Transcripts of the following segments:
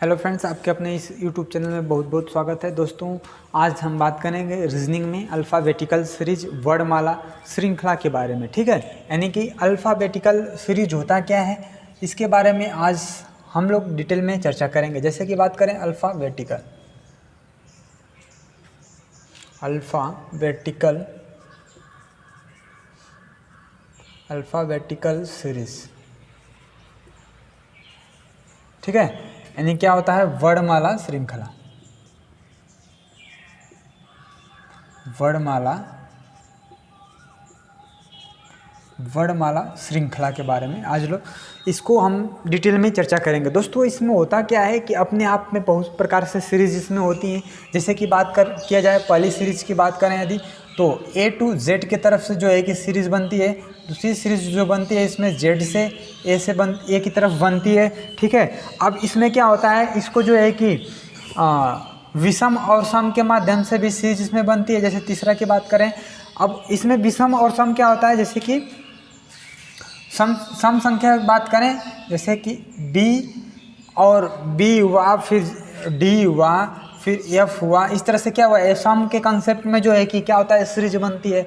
Hello friends, आपके अपने इस यूट्यूब चैनल में बहुत बहुत स्वागत है। दोस्तों, आज हम बात करेंगे रीजनिंग में अल्फ़ाबेटिकल सीरीज वर्णमाला श्रृंखला के बारे में। ठीक है, यानी कि अल्फ़ाबेटिकल सीरीज होता क्या है, इसके बारे में आज हम लोग डिटेल में चर्चा करेंगे। जैसे कि बात करें अल्फ़ाबेटिकल सीरीज। ठीक है, यानी क्या होता है वर्णमाला श्रृंखला। वर्णमाला श्रृंखला के बारे में आज लोग इसको हम डिटेल में चर्चा करेंगे। दोस्तों, इसमें होता क्या है कि अपने आप में बहुत प्रकार से सीरीज इसमें होती हैं। जैसे कि किया जाए पहली सीरीज की बात करें यदि, तो A to Z की तरफ से जो है कि सीरीज़ बनती है। दूसरी सीरीज जो बनती है इसमें Z से A की तरफ बनती है। ठीक है, अब इसमें क्या होता है, इसको जो है कि विषम और सम के माध्यम से भी सीरीज इसमें बनती है। जैसे तीसरा की बात करें, अब इसमें विषम और सम क्या होता है, जैसे कि सम संख्या की बात करें, जैसे कि B और B हुआ, फिर D हुआ, फिर F हुआ, इस तरह से क्या हुआ, सम के कंसेप्ट में जो है कि क्या होता है सीरीज बनती है।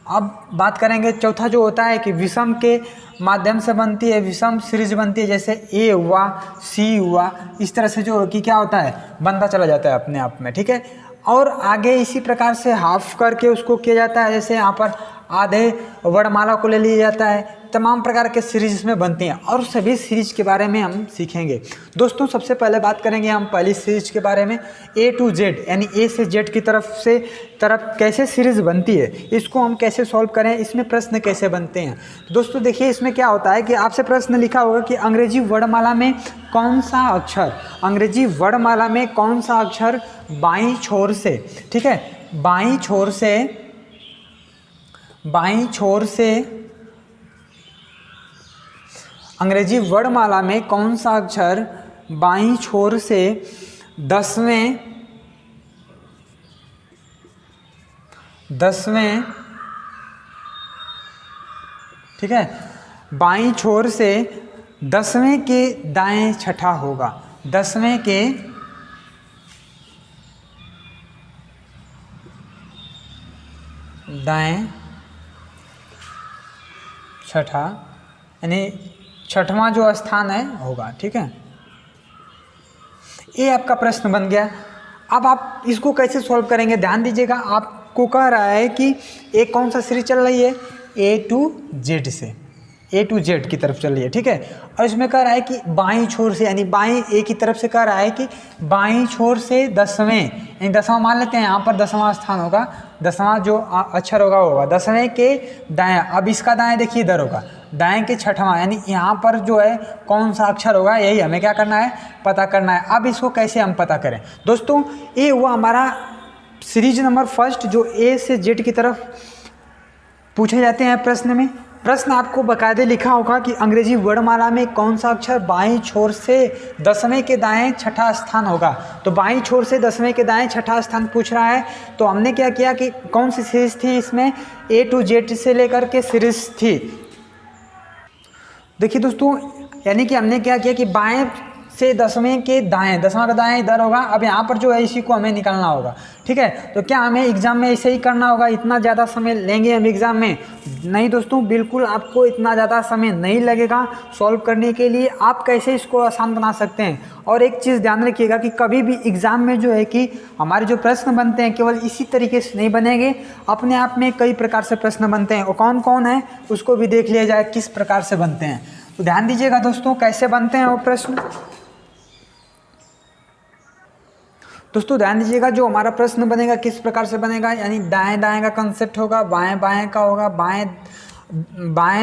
अब बात करेंगे चौथा जो होता है कि विषम के माध्यम से बनती है, विषम सीरीज बनती है। जैसे A हुआ, C हुआ, इस तरह से जो कि क्या होता है बनता चला जाता है अपने आप में। ठीक है, और आगे इसी प्रकार से हाफ करके उसको किया जाता है। जैसे यहाँ पर आधे वर्णमाला को ले लिया जाता है। तमाम प्रकार के सीरीज इसमें बनती हैं और सभी सीरीज के बारे में हम सीखेंगे। दोस्तों, सबसे पहले बात करेंगे हम पहली सीरीज के बारे में, A to Z, यानी A से Z की तरफ कैसे सीरीज बनती है, इसको हम कैसे सॉल्व करें, इसमें प्रश्न कैसे बनते हैं। दोस्तों देखिए, इसमें क्या होता है कि आपसे प्रश्न लिखा होगा कि अंग्रेजी वर्णमाला में कौन सा अक्षर बाईं छोर से, ठीक है, बाईं छोर से अंग्रेजी वर्णमाला में कौन सा अक्षर बाईं छोर से 10वें ठीक है, बाईं छोर से 10वें के दाएं छठा होगा। 10वें के दाएं छठा, यानी छठवां जो स्थान है होगा। ठीक है, ये आपका प्रश्न बन गया। अब आप इसको कैसे सॉल्व करेंगे, ध्यान दीजिएगा। आपको कह रहा है कि एक कौन सा सीरीज चल रही है, A to Z की तरफ चल रही है। ठीक है, और इसमें कह रहा है कि बाईं छोर से, यानी बाईं A की तरफ से कह रहा है कि बाईं छोर से 10वें, यानी 10वां मान लेते हैं, यहाँ पर 10वां स्थान होगा, 10वां जो अक्षर होगा 10वें के दाएं। अब इसका दाएं देखिए इधर होगा, दाएं के छठवां, यानी यहाँ पर जो है कौन सा अक्षर होगा, यही हमें क्या करना है, पता करना है। अब इसको कैसे हम पता करें। दोस्तों, ये हुआ हमारा सीरीज नंबर फर्स्ट, जो A से Z की तरफ पूछे जाते हैं प्रश्न में। प्रश्न आपको बाकायदे लिखा होगा कि अंग्रेजी वर्णमाला में कौन सा अक्षर बाईं छोर से 10वें के दाएं छठा स्थान होगा। तो बाईं छोर से 10वें के दाएं छठा स्थान पूछ रहा है, तो हमने क्या किया कि कौन सी सीरीज थी इसमें, A to Z से लेकर के सीरीज थी। देखिए दोस्तों, यानी कि हमने क्या किया कि बाएं से 10वें के दाएं, 10वां का दाएं इधर होगा। अब यहाँ पर जो है इसी को हमें निकालना होगा। ठीक है, तो क्या हमें एग्जाम में ऐसे ही करना होगा, इतना ज़्यादा समय लेंगे हम एग्जाम में? नहीं दोस्तों, बिल्कुल आपको इतना ज़्यादा समय नहीं लगेगा सॉल्व करने के लिए। आप कैसे इसको आसान बना सकते हैं। और एक चीज़ ध्यान रखिएगा कि कभी भी एग्ज़ाम में जो है कि हमारे जो प्रश्न बनते हैं केवल इसी तरीके से नहीं बनेंगे, अपने आप में कई प्रकार से प्रश्न बनते हैं, और कौन कौन है उसको भी देख लिया जाए किस प्रकार से बनते हैं। तो ध्यान दीजिएगा दोस्तों, कैसे बनते हैं वो प्रश्न। दोस्तों ध्यान दीजिएगा, जो हमारा प्रश्न बनेगा किस प्रकार से बनेगा, यानी दाएं दाएं का कंसेप्ट होगा, बाएं बाएं का होगा, बाएं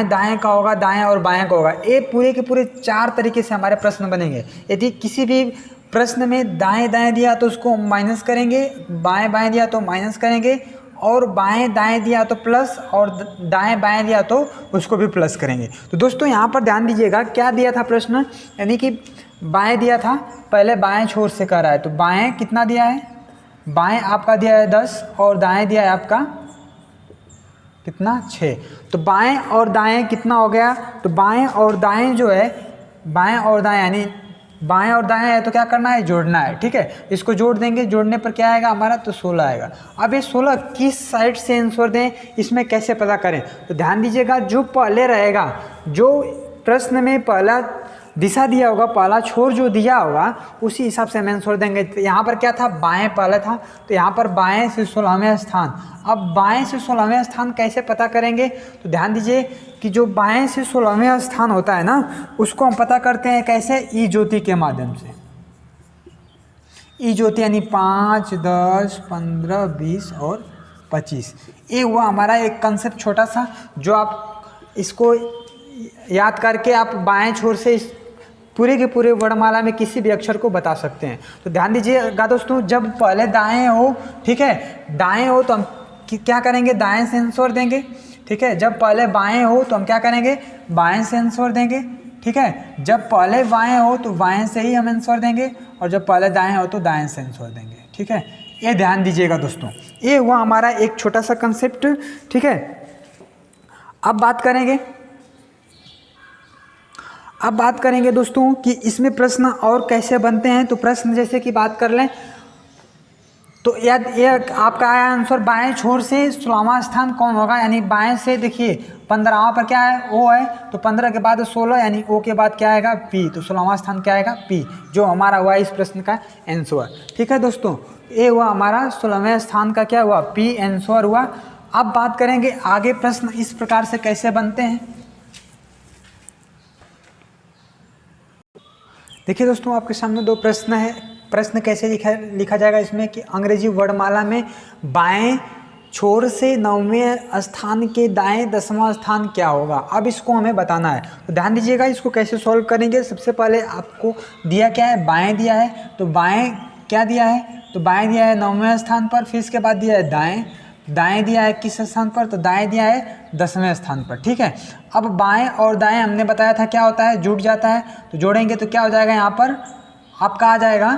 दाएं का होगा, दाएं और बाएं का होगा। ये पूरे के पूरे 4 तरीके से हमारे प्रश्न बनेंगे। यदि किसी भी प्रश्न में दाएं दाएं दिया तो उसको माइनस करेंगे, बाएं बाएं दिया तो माइनस करेंगे, और बाएं दाएं दिया तो प्लस, और दाएं बाएं दिया तो उसको भी प्लस करेंगे। तो दोस्तों यहाँ पर ध्यान दीजिएगा, क्या दिया था प्रश्न, यानी कि बाएं दिया था, पहले बाएं छोर से कर रहा है, तो बाएं कितना दिया है, बाएं आपका दिया है 10 और दाएं दिया है आपका कितना 6। तो बाएं और दाएं कितना हो गया, तो बाएं और दाएं जो है, बाएं और दाएं यानी बाएं और दाएं है तो क्या करना है, जोड़ना है। ठीक है, इसको जोड़ देंगे, जोड़ने पर क्या आएगा हमारा, तो 16 आएगा। अब ये 16 किस साइड से आंसर दें, इसमें कैसे पता करें, तो ध्यान दीजिएगा, जो पहले रहेगा, जो प्रश्न में पहला दिशा दिया होगा, पहला छोर जो दिया होगा उसी हिसाब से हम आंसर देंगे। तो यहाँ पर क्या था, बाएं पहला था, तो यहाँ पर बाएं से 16वें स्थान। अब बाएं से 16वें स्थान कैसे पता करेंगे, तो ध्यान दीजिए कि जो बाएं से 16वें स्थान होता है ना, उसको हम पता करते हैं कैसे, ई ज्योति के माध्यम से। ई ज्योति यानी 5, 10, 15, 20 और 25। ये हुआ हमारा एक कंसेप्ट छोटा सा, जो आप इसको याद करके आप बाएं छोर से इस पूरे के पूरे वर्णमाला में किसी भी अक्षर को बता सकते हैं। तो ध्यान दीजिएगा दोस्तों, जब पहले दाएं हो, ठीक है, दाएं हो तो हम क्या करेंगे, दाएं से आंसर देंगे। ठीक है, जब पहले बाएं हो तो हम क्या करेंगे, बाएं से आंसर देंगे। ठीक है, जब पहले बाएं हो तो बाएं से ही हम आंसर देंगे, और जब पहले दाएं हो तो दाएं से आंसर देंगे। ठीक है, ये ध्यान दीजिएगा दोस्तों, ये हुआ हमारा एक छोटा सा कंसेप्ट। ठीक है, अब बात करेंगे दोस्तों कि इसमें प्रश्न और कैसे बनते हैं। तो प्रश्न जैसे कि बात कर लें तो ये आपका आया आंसर, बाएं छोर से 16वां स्थान कौन होगा, यानी बाएं से देखिए 15वां पर क्या है, ओ है, तो 15 के बाद 16 यानी ओ के बाद क्या आएगा, पी, तो 16वां स्थान क्या आएगा, पी, जो हमारा हुआ इस प्रश्न का आंसर। ठीक है दोस्तों, ये हुआ हमारा 16वें स्थान का क्या हुआ, पी आंसर हुआ। अब बात करेंगे आगे प्रश्न इस प्रकार से कैसे बनते हैं। देखिए दोस्तों, आपके सामने दो प्रश्न है। प्रश्न कैसे लिखा जाएगा इसमें कि अंग्रेजी वर्णमाला में बाएं छोर से 9वें स्थान के दाएं 10वां स्थान क्या होगा। अब इसको हमें बताना है, तो ध्यान दीजिएगा इसको कैसे सॉल्व करेंगे। सबसे पहले आपको दिया क्या है, बाएं दिया है, तो बाएं क्या दिया है, तो बाएं दिया है 9वें स्थान पर, फिर इसके बाद दिया है दाएं, दाएं दिया है किस स्थान पर, तो दाएं दिया है 10वें स्थान पर। ठीक है, अब बाएं और दाएं हमने बताया था क्या होता है, जुड़ जाता है, तो जोड़ेंगे तो क्या हो जाएगा, यहाँ पर आपका आ जाएगा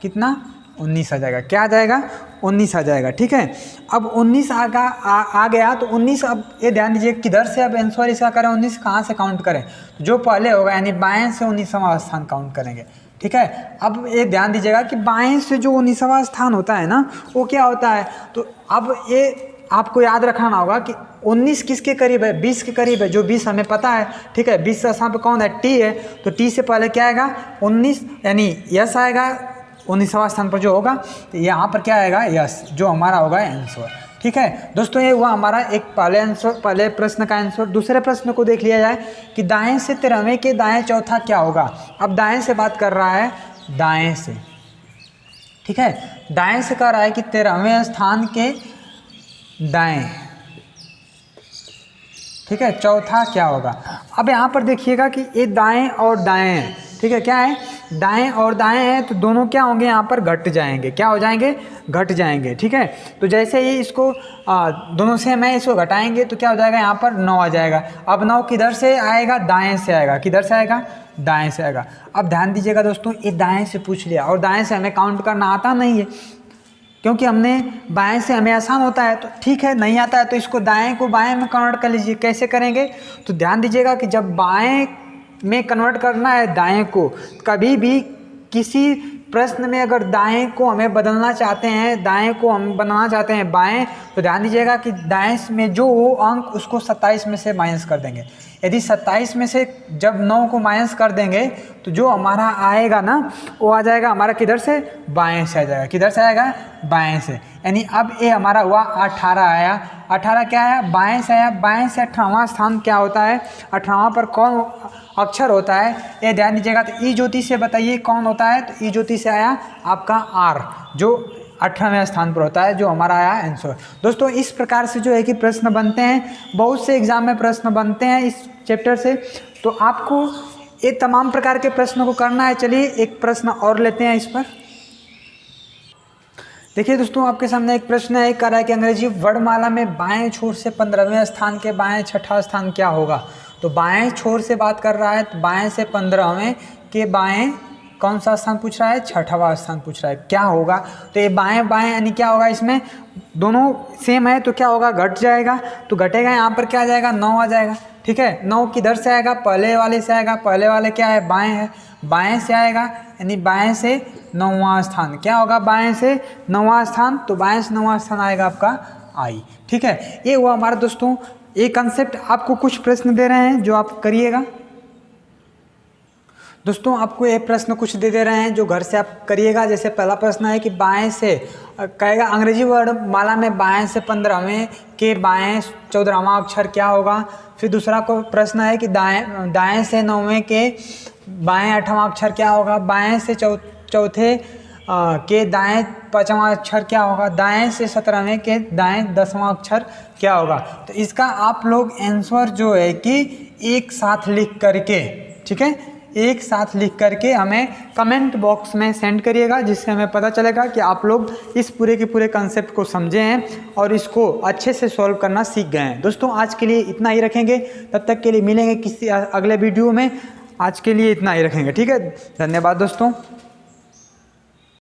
कितना, 19 आ जाएगा। क्या आ जाएगा, 19 आ जाएगा। ठीक है, अब 19 आ गया, तो 19, अब ये ध्यान दीजिए किधर से अब आंसर इसका करें, 19 कहाँ से काउंट करें, तो जो पहले होगा यानी बाएं से 19वां स्थान काउंट करेंगे। ठीक है, अब ये ध्यान दीजिएगा कि बाएं से जो 19वां स्थान होता है ना, वो क्या होता है, तो अब ये आपको याद रखना होगा कि 19 किसके करीब है, 20 के करीब है, जो 20 हमें पता है। ठीक है, 20 स्थान पे कौन है, टी है, तो टी से पहले क्या आएगा, 19 यानी यस आएगा 19वां स्थान पर जो होगा, तो यहाँ पर क्या आएगा, यस, जो हमारा होगा आंसर। ठीक है दोस्तों, ये हुआ हमारा एक पहले प्रश्न का आंसर। दूसरे प्रश्न को देख लिया जाए कि दाएं से 13वें के दाएं चौथा क्या होगा। अब दाएं से बात कर रहा है, दाएं से, ठीक है, दाएं से कह रहा है कि 13वें स्थान के दाएं, ठीक है, चौथा क्या होगा। अब यहाँ पर देखिएगा कि ये दाएं और दाएं है, ठीक है, क्या है, दाएं और दाएं है, तो दोनों क्या होंगे, यहाँ पर घट जाएंगे, क्या हो जाएंगे, घट जाएंगे। ठीक है, तो जैसे ही इसको दोनों से मैं इसको घटाएंगे तो क्या हो जाएगा, यहाँ पर 9 आ जाएगा। अब 9 किधर से आएगा, दाएं से आएगा, किधर से आएगा, दाएं से आएगा। अब ध्यान दीजिएगा दोस्तों, ये दाएं से पूछ लिया और दाएं से हमें काउंट करना आता नहीं है, क्योंकि हमने बाएं से हमें आसान होता है, तो ठीक है, नहीं आता है तो इसको दाएं को बाएं में कन्वर्ट कर लीजिए। कैसे करेंगे, तो ध्यान दीजिएगा कि जब बाएं में कन्वर्ट करना है दाएं को, कभी भी किसी प्रश्न में अगर दाएं को हमें बदलना चाहते हैं, दाएं को हम बनाना चाहते हैं बाएं, तो ध्यान दीजिएगा कि दाएं में जो हो अंक उसको 27 में से माइनस कर देंगे। यदि 27 में से जब 9 को माइनस कर देंगे तो जो हमारा आएगा ना, वो आ जाएगा हमारा किधर से, बाएं से आ जाएगा। किधर से आएगा, बाएं से। यानी अब ये हमारा हुआ 18 आया। 18 क्या आया, बाएं से आया। बाएं से 18वां स्थान क्या होता है, 18वां पर कौन अक्षर होता है, ये ध्यान दीजिएगा। तो ई ज्योति से बताइए कौन होता है, तो ई ज्योति से आया आपका आर, जो 18वें स्थान पर होता है, जो हमारा आया आंसर। दोस्तों इस प्रकार से जो है कि प्रश्न बनते हैं, बहुत से एग्जाम में प्रश्न बनते हैं इस चैप्टर से, तो आपको ये तमाम प्रकार के प्रश्नों को करना है। चलिए एक प्रश्न और लेते हैं इस पर। देखिए दोस्तों, आपके सामने एक प्रश्न है, कह रहा है कि अंग्रेजी वर्णमाला में बाएं छोर से 15वें स्थान के बाएं छठा स्थान क्या होगा। तो बाएं छोर से बात कर रहा है, तो बाएं से 15वें के बाएं कौन सा स्थान पूछ रहा है, छठवां स्थान पूछ रहा है, क्या होगा। तो ये बाएं बाएं यानी क्या होगा, इसमें दोनों सेम है तो क्या होगा, घट जाएगा, तो घटेगा, यहाँ पर क्या आ जाएगा, 9 आ जाएगा। ठीक है, 9 किधर से आएगा, पहले वाले से आएगा। पहले वाले क्या है, बाएं है, बाएं से आएगा, यानी बाएं से 9वां स्थान। क्या होगा बाएं से 9वां स्थान? तो बाएं से 9वां स्थान आएगा आपका आई। ठीक है, ये हुआ हमारे दोस्तों ये कंसेप्ट। आपको कुछ प्रश्न दे रहे हैं जो आप करिएगा। दोस्तों आपको ये प्रश्न कुछ दे रहे हैं जो घर से आप करिएगा। जैसे पहला प्रश्न है कि बाएं से कहेगा अंग्रेजी वर्ड माला में बाएं से 15वें के बाएं 14वां अक्षर क्या होगा। फिर दूसरा को प्रश्न है कि दाएं से 9वें के बाएं 8वां अक्षर क्या होगा। बाएं से चौथे के दाएं 5वां अक्षर क्या होगा। दाएं से 17वें के दाएं 10वां अक्षर क्या होगा। तो इसका आप लोग आंसर जो है कि एक साथ लिख करके, ठीक है, एक साथ लिख करके हमें कमेंट बॉक्स में सेंड करिएगा, जिससे हमें पता चलेगा कि आप लोग इस पूरे के पूरे कंसेप्ट को समझे हैं और इसको अच्छे से सॉल्व करना सीख गए हैं। दोस्तों आज के लिए इतना ही रखेंगे, तब तक के लिए मिलेंगे किसी अगले वीडियो में। आज के लिए इतना ही रखेंगे, ठीक है। धन्यवाद दोस्तों।